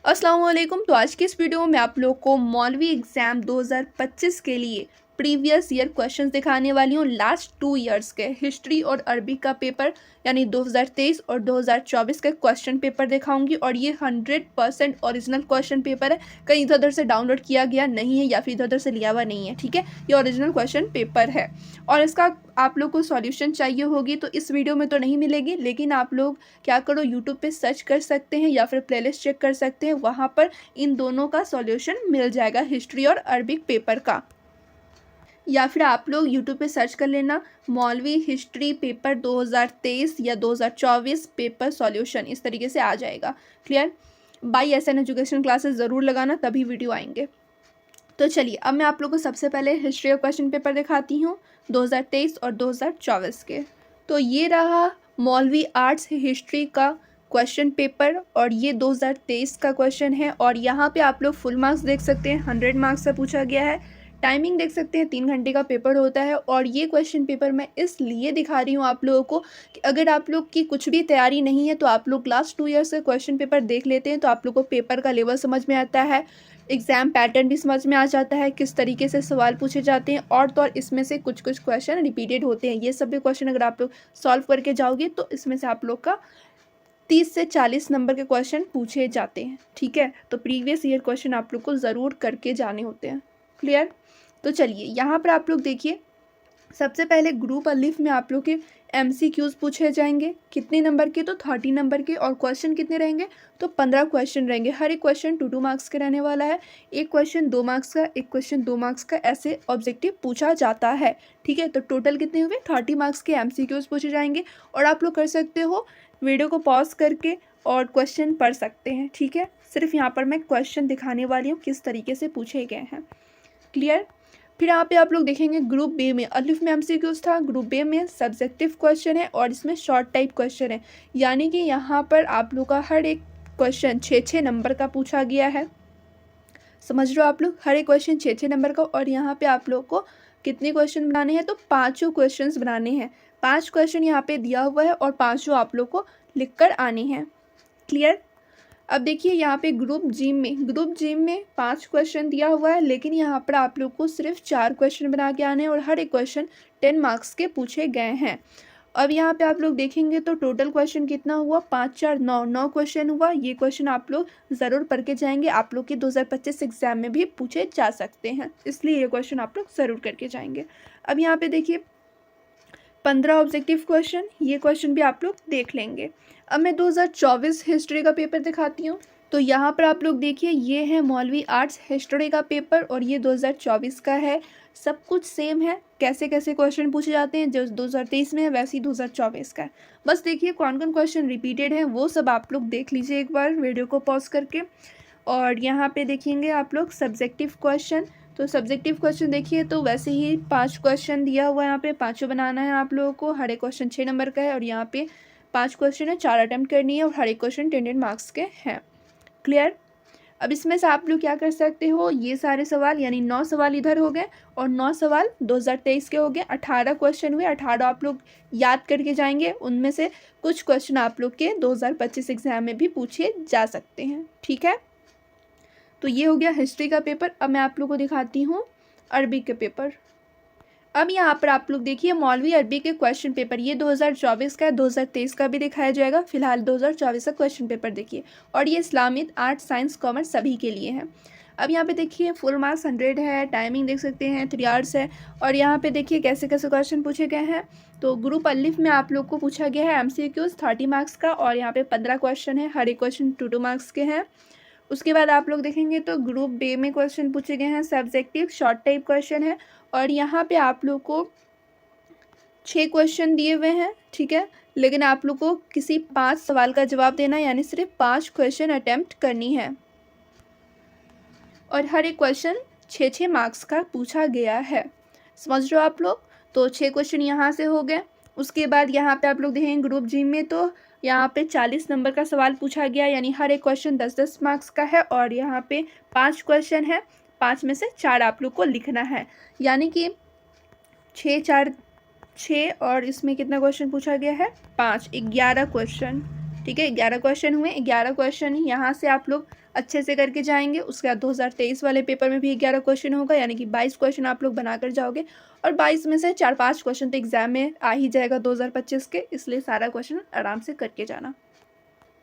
अस्सलाम वालेकुम। तो आज की इस वीडियो में आप लोग को मौलवी एग्ज़ाम 2025 के लिए प्रीवियस ईयर क्वेश्चंस दिखाने वाली हूँ। लास्ट 2 इयर्स के हिस्ट्री और अरबी का पेपर यानी 2023 और 2024 के क्वेश्चन पेपर दिखाऊंगी और ये 100% ओरिजिनल क्वेश्चन पेपर है, कहीं इधर उधर से डाउनलोड किया गया नहीं है या फिर इधर उधर से लिया हुआ नहीं है। ठीक है, ये ओरिजिनल क्वेश्चन पेपर है और इसका आप लोग को सॉल्यूशन चाहिए होगी तो इस वीडियो में तो नहीं मिलेगी, लेकिन आप लोग क्या करो यूट्यूब पे सर्च कर सकते हैं या फिर प्लेलिस्ट चेक कर सकते हैं, वहाँ पर इन दोनों का सॉल्यूशन मिल जाएगा, हिस्ट्री और अरबिक पेपर का। या फिर आप लोग यूट्यूब पे सर्च कर लेना मौलवी हिस्ट्री पेपर 2023 या 2024 पेपर सॉल्यूशन, इस तरीके से आ जाएगा। Clear? By SN education classes ज़रूर लगाना, तभी वीडियो आएंगे। तो चलिए अब मैं आप लोगों को सबसे पहले हिस्ट्री और क्वेश्चन पेपर दिखाती हूँ 2023 और 2024 के। तो ये रहा मौलवी आर्ट्स हिस्ट्री का क्वेश्चन पेपर और ये 2023 का क्वेश्चन है और यहाँ पे आप लोग फुल मार्क्स देख सकते हैं, 100 मार्क्स से पूछा गया है। टाइमिंग देख सकते हैं, 3 घंटे का पेपर होता है और ये क्वेश्चन पेपर मैं इसलिए दिखा रही हूँ आप लोगों को कि अगर आप लोग की कुछ भी तैयारी नहीं है तो आप लोग लास्ट 2 ईयर्स का क्वेश्चन पेपर देख लेते हैं तो आप लोग को पेपर का लेवल समझ में आता है, एग्ज़ाम पैटर्न भी समझ में आ जाता है, किस तरीके से सवाल पूछे जाते हैं और तो और इसमें से कुछ कुछ क्वेश्चन रिपीटेड होते हैं। ये सब भी क्वेश्चन अगर आप लोग सॉल्व करके जाओगे तो इसमें से आप लोग का 30 से 40 नंबर के क्वेश्चन पूछे जाते हैं। ठीक है, तो प्रीवियस ईयर क्वेश्चन आप लोग को ज़रूर करके जाने होते हैं। क्लियर? तो चलिए यहाँ पर आप लोग देखिए, सबसे पहले ग्रुप अलिफ में आप लोग के MCQs पूछे जाएंगे। कितने नंबर के? तो 30 नंबर के। और क्वेश्चन कितने रहेंगे? तो 15 क्वेश्चन रहेंगे। हर एक क्वेश्चन 2 मार्क्स के रहने वाला है। एक क्वेश्चन 2 मार्क्स का, एक क्वेश्चन 2 मार्क्स का, ऐसे ऑब्जेक्टिव पूछा जाता है। ठीक है, तो टोटल कितने हुए? 30 मार्क्स के MCQs पूछे जाएंगे और आप लोग कर सकते हो वीडियो को पॉज करके और क्वेश्चन पढ़ सकते हैं। ठीक है, सिर्फ यहाँ पर मैं क्वेश्चन दिखाने वाली हूँ किस तरीके से पूछे गए हैं। क्लियर? फिर यहाँ पे आप लोग देखेंगे ग्रुप बी में अलिफ में MCQs था, ग्रुप बी में सब्जेक्टिव क्वेश्चन है और इसमें शॉर्ट टाइप क्वेश्चन है, यानी कि यहाँ पर आप लोग का हर एक क्वेश्चन 6-6 नंबर का पूछा गया है। समझ रहे हो आप लोग? हर एक क्वेश्चन 6-6 नंबर का और यहाँ पे आप लोग को कितने क्वेश्चन बनाने हैं? तो 5 क्वेश्चन बनाने हैं। 5 क्वेश्चन यहाँ पे दिया हुआ है और 5 आप लोग को लिख कर आने हैं। क्लियर? अब देखिए यहाँ पे ग्रुप जी में 5 क्वेश्चन दिया हुआ है, लेकिन यहाँ पर आप लोग को सिर्फ 4 क्वेश्चन बना के आने हैं और हर एक क्वेश्चन 10 मार्क्स के पूछे गए हैं। अब यहाँ पे आप लोग देखेंगे तो टोटल क्वेश्चन कितना हुआ? 5 4 9 क्वेश्चन हुआ। ये क्वेश्चन आप लोग ज़रूर पढ़ के जाएंगे, आप लोग के 2025 एग्जाम में भी पूछे जा सकते हैं, इसलिए ये क्वेश्चन आप लोग ज़रूर करके जाएंगे। अब यहाँ पे देखिए 15 ऑब्जेक्टिव क्वेश्चन, ये क्वेश्चन भी आप लोग देख लेंगे। अब मैं 2024 हिस्ट्री का पेपर दिखाती हूँ। तो यहाँ पर आप लोग देखिए, ये है मौलवी आर्ट्स हिस्ट्री का पेपर और ये 2024 का है। सब कुछ सेम है, कैसे कैसे क्वेश्चन पूछे जाते हैं जो 2023 में है वैसे ही 2024 का है। बस देखिए कौन कौन क्वेश्चन रिपीटेड हैं वो सब आप लोग देख लीजिए एक बार वीडियो को पॉज करके। और यहाँ पे देखेंगे आप लोग सब्जेक्टिव क्वेश्चन। तो सब्जेक्टिव क्वेश्चन देखिए तो वैसे ही 5 क्वेश्चन दिया हुआ है, यहाँ पे 5 बनाना है आप लोगों को। हर एक क्वेश्चन 6 नंबर का है और यहाँ पे 5 क्वेश्चन है, 4 अटैम्प्ट करनी है और हर एक क्वेश्चन 10 मार्क्स के हैं। क्लियर? अब इसमें से आप लोग क्या कर सकते हो, ये सारे सवाल यानी 9 सवाल इधर हो गए और 9 सवाल 2023 के हो गए। 18 क्वेश्चन हुए, 18 आप लोग याद करके जाएंगे। उनमें से कुछ क्वेश्चन आप लोग के 2025 एग्जाम में भी पूछे जा सकते हैं। ठीक है, तो ये हो गया हिस्ट्री का पेपर। अब मैं आप लोग को दिखाती हूँ अरबी के पेपर। अब यहाँ पर आप लोग देखिए मौलवी अरबी के क्वेश्चन पेपर, ये 2024 का है, 2023 का भी दिखाया जाएगा। फिलहाल 2024 का क्वेश्चन पेपर देखिए और ये इस्लामिक, आर्ट्स, साइंस, कॉमर्स सभी के लिए है। अब यहाँ पे देखिए फुल मार्क्स 100 है, टाइमिंग देख सकते हैं 3 आवर्स है और यहाँ पे देखिए कैसे कैसे क्वेश्चन पूछे गए हैं। तो ग्रुप अलिफ में आप लोग को पूछा गया है MCQs 30 मार्क्स का और यहाँ पे 15 क्वेश्चन है, हर एक क्वेश्चन 2 मार्क्स के हैं। उसके बाद आप लोग देखेंगे तो ग्रुप बी में क्वेश्चन पूछे गए हैं, सब्जेक्टिव शॉर्ट टाइप क्वेश्चन है और यहाँ पे आप लोग को 6 क्वेश्चन दिए हुए हैं। ठीक है, लेकिन आप लोग को किसी 5 सवाल का जवाब देना है, यानी सिर्फ 5 क्वेश्चन अटेम्प्ट करनी है और हर एक क्वेश्चन 6-6 मार्क्स का पूछा गया है। समझ रहे हो आप लोग? तो 6 क्वेश्चन यहाँ से हो गए। उसके बाद यहाँ पे आप लोग देखेंगे ग्रुप जी में तो यहाँ पे 40 नंबर का सवाल पूछा गया, यानी हर एक क्वेश्चन 10-10 मार्क्स का है और यहाँ पे 5 क्वेश्चन है, 5 में से 4 आप लोग को लिखना है, यानी कि 6 4 6 और इसमें कितना क्वेश्चन पूछा गया है? 5, 11 क्वेश्चन। ठीक है, 11 क्वेश्चन हुए। 11 क्वेश्चन यहाँ से आप लोग अच्छे से करके जाएंगे। उसके बाद 2023 वाले पेपर में भी 11 क्वेश्चन होगा, यानी कि 22 क्वेश्चन आप लोग बनाकर जाओगे और 22 में से 4-5 क्वेश्चन तो एग्जाम में आ ही जाएगा 2025 के, इसलिए सारा क्वेश्चन आराम से करके जाना।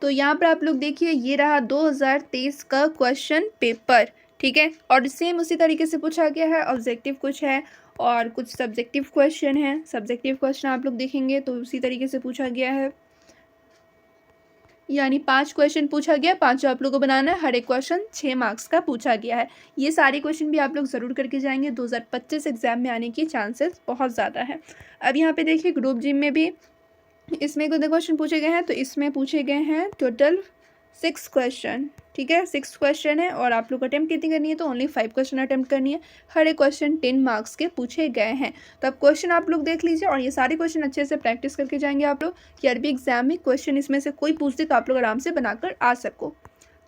तो यहाँ पर आप लोग देखिए, ये रहा 2023 का क्वेश्चन पेपर, ठीक है। और सेम उसी तरीके से पूछा गया है, ऑब्जेक्टिव कुछ है और कुछ सब्जेक्टिव क्वेश्चन है। सब्जेक्टिव क्वेश्चन आप लोग देखेंगे तो उसी तरीके से पूछा गया है, यानी 5 क्वेश्चन पूछा गया, 5 आप लोगों को बनाना है। हर एक क्वेश्चन 6 मार्क्स का पूछा गया है। ये सारे क्वेश्चन भी आप लोग ज़रूर करके जाएंगे, 2025 एग्जाम में आने की चांसेस बहुत ज़्यादा है। अब यहाँ पे देखिए, ग्रुप जी में भी इसमें कितने क्वेश्चन पूछे गए हैं, तो इसमें पूछे गए हैं टोटल 6 क्वेश्चन, ठीक है। 6 क्वेश्चन है और आप लोग अटैम्प्ट कितनी करनी है, तो ओनली 5 क्वेश्चन अटैम्प्ट करनी है। हर एक क्वेश्चन 10 मार्क्स के पूछे गए हैं। तो अब क्वेश्चन आप लोग देख लीजिए और ये सारे क्वेश्चन अच्छे से प्रैक्टिस करके जाएंगे आप लोग, कि अरबी एग्जाम में क्वेश्चन इसमें से कोई पूछ दे तो आप लोग आराम से बनाकर आ सको।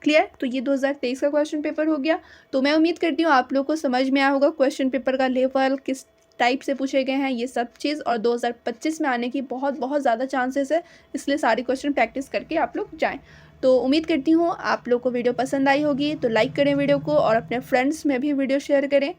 क्लियर। तो ये 2023 का क्वेश्चन पेपर हो गया। तो मैं उम्मीद करती हूँ आप लोग को समझ में आया होगा क्वेश्चन पेपर का लेवल, किस टाइप से पूछे गए हैं ये सब चीज़, और 2025 में आने की बहुत बहुत ज़्यादा चांसेस है, इसलिए सारे क्वेश्चन प्रैक्टिस करके आप लोग जाएं। तो उम्मीद करती हूँ आप लोग को वीडियो पसंद आई होगी, तो लाइक करें वीडियो को और अपने फ्रेंड्स में भी वीडियो शेयर करें।